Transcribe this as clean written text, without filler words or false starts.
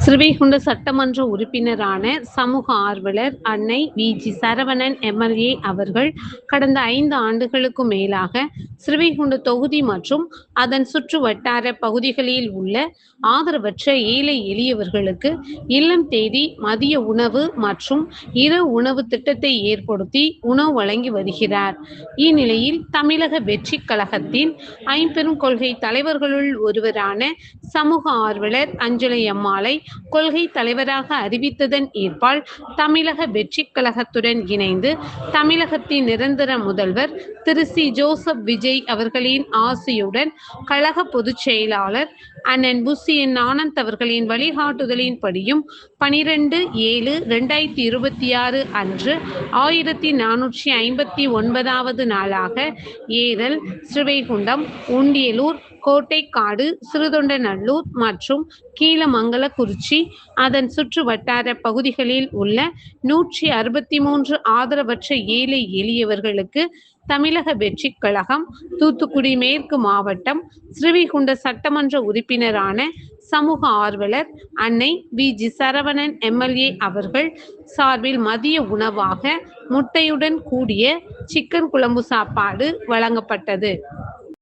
ஸ்ரீவைகுண்ட சட்டமன்ற உறுப்பினரான சமூக ஆர்வலர் அன்னை வி.ஜி. சரவணன் எம்.எல்.ஏ. அவர்கள் கடந்த 5 ஆண்டுகளுக்கும் மேலாக ஸ்ரீவைகுண்ட தொகுதி மற்றும் அதன் சுற்று வட்டார பகுதிகளில் உள்ள ஆதரவற்ற ஏழை எளியவர்களுக்கு இல்லம் தேடி மதிய உணவு மற்றும் இரவு உணவு திட்டத்தை ஏற்படுத்தி உணவு வழங்கி வருகிறார். இந்நிலையில் தமிழக வெற்றிக் கழகத்தின் ஐம்பெரும் கொள்கை தலைவர்களுள் ஒருவரான சமூக ஆர்வலர் அஞ்சலை அம்மாளை கொள்கை தலைவராக அறிவித்ததன் ஏற்பால் தமிழக வெற்றிக் கழகத்துடன் இணைந்து தமிழகத்தின் நிரந்தர முதல்வர் திரு சி. ஜோசப் விஜய் அவர்களின் ஆசியுடன் கழக பொதுச் செயலாளர் அண்ணன் புசி என். ஆனந்த் அவர்களின் வழிகாட்டுதலின்படியும் 12/7/2026 அன்று 1459வது நாளாக ஏரல், ஸ்ரீவைகுண்டம், உண்டியலூர், கோட்டைக்காடு, சிறுதொண்டநல்லூர் மற்றும் கீழமங்கலக்குறிச்சி அதன் சுற்று வட்டார பகுதிகளில் உள்ள 163 ஆதரவற்ற ஏழை எளியவர்களுக்கு தமிழக வெற்றிக் கழகம் தூத்துக்குடி மேற்கு மாவட்டம் ஸ்ரீவைகுண்ட சட்டமன்ற உறுப்பினரான சமூக ஆர்வலர் அன்னை வி.ஜி. சரவணன் எம்.எல்.ஏ. அவர்கள் சார்பில் மதிய உணவாக முட்டையுடன் கூடிய சிக்கன் குழம்பு சாப்பாடு வழங்கப்பட்டது.